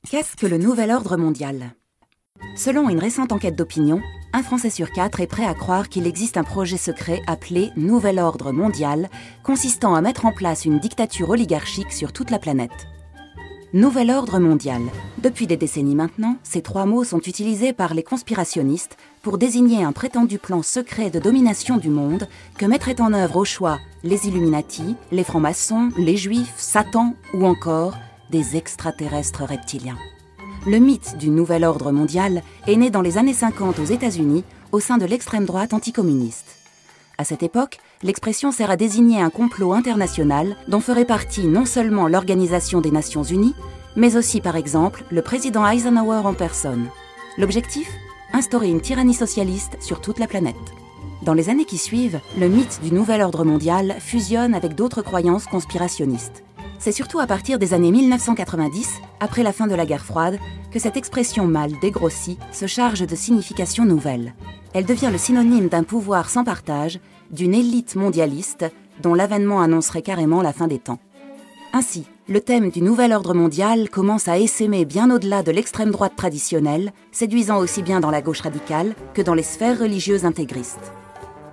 Qu'est-ce que le nouvel ordre mondial? Selon une récente enquête d'opinion, un Français sur 4 est prêt à croire qu'il existe un projet secret appelé « Nouvel ordre mondial » consistant à mettre en place une dictature oligarchique sur toute la planète. Nouvel ordre mondial. Depuis des décennies maintenant, ces trois mots sont utilisés par les conspirationnistes pour désigner un prétendu plan secret de domination du monde que mettraient en œuvre au choix les Illuminati, les francs-maçons, les juifs, Satan ou encore des extraterrestres reptiliens. Le mythe du nouvel ordre mondial est né dans les années 50 aux États-Unis au sein de l'extrême droite anticommuniste. À cette époque, l'expression sert à désigner un complot international dont ferait partie non seulement l'Organisation des Nations Unies, mais aussi par exemple le président Eisenhower en personne. L'objectif ? Instaurer une tyrannie socialiste sur toute la planète. Dans les années qui suivent, le mythe du nouvel ordre mondial fusionne avec d'autres croyances conspirationnistes. C'est surtout à partir des années 1990, après la fin de la guerre froide, que cette expression mal dégrossie se charge de significations nouvelles. Elle devient le synonyme d'un pouvoir sans partage, d'une élite mondialiste, dont l'avènement annoncerait carrément la fin des temps. Ainsi, le thème du nouvel ordre mondial commence à essaimer bien au-delà de l'extrême droite traditionnelle, séduisant aussi bien dans la gauche radicale que dans les sphères religieuses intégristes.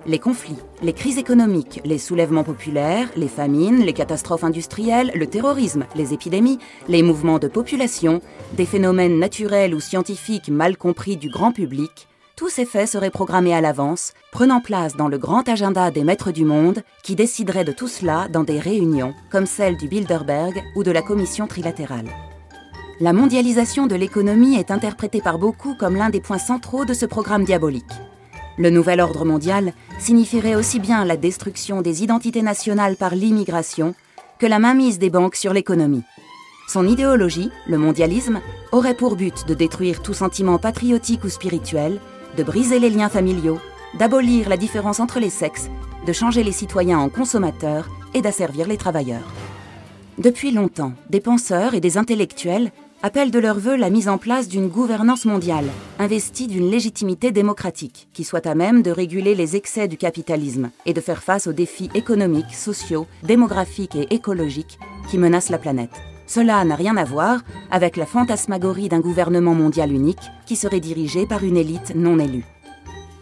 Les conflits, les crises économiques, les soulèvements populaires, les famines, les catastrophes industrielles, le terrorisme, les épidémies, les mouvements de population, des phénomènes naturels ou scientifiques mal compris du grand public, tous ces faits seraient programmés à l'avance, prenant place dans le grand agenda des maîtres du monde qui décideraient de tout cela dans des réunions, comme celle du Bilderberg ou de la Commission trilatérale. La mondialisation de l'économie est interprétée par beaucoup comme l'un des points centraux de ce programme diabolique. Le nouvel ordre mondial signifierait aussi bien la destruction des identités nationales par l'immigration que la mainmise des banques sur l'économie. Son idéologie, le mondialisme, aurait pour but de détruire tout sentiment patriotique ou spirituel, de briser les liens familiaux, d'abolir la différence entre les sexes, de changer les citoyens en consommateurs et d'asservir les travailleurs. Depuis longtemps, des penseurs et des intellectuels appellent de leur vœu la mise en place d'une gouvernance mondiale, investie d'une légitimité démocratique, qui soit à même de réguler les excès du capitalisme et de faire face aux défis économiques, sociaux, démographiques et écologiques qui menacent la planète. Cela n'a rien à voir avec la fantasmagorie d'un gouvernement mondial unique qui serait dirigé par une élite non élue.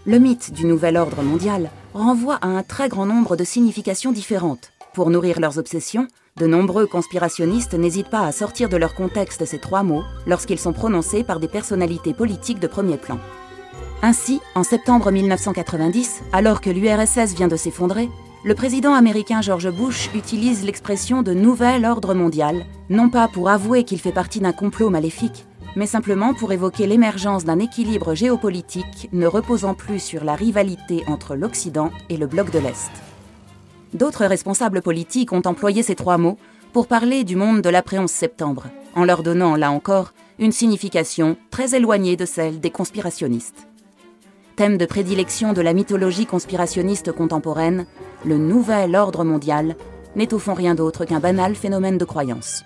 Le mythe du nouvel ordre mondial renvoie à un très grand nombre de significations différentes. Pour nourrir leurs obsessions, de nombreux conspirationnistes n'hésitent pas à sortir de leur contexte ces trois mots lorsqu'ils sont prononcés par des personnalités politiques de premier plan. Ainsi, en septembre 1990, alors que l'URSS vient de s'effondrer, le président américain George Bush utilise l'expression de « nouvel ordre mondial », non pas pour avouer qu'il fait partie d'un complot maléfique, mais simplement pour évoquer l'émergence d'un équilibre géopolitique ne reposant plus sur la rivalité entre l'Occident et le bloc de l'Est. D'autres responsables politiques ont employé ces trois mots pour parler du monde de l'après-11 septembre, en leur donnant, là encore, une signification très éloignée de celle des conspirationnistes. Thème de prédilection de la mythologie conspirationniste contemporaine, le nouvel ordre mondial n'est au fond rien d'autre qu'un banal phénomène de croyance.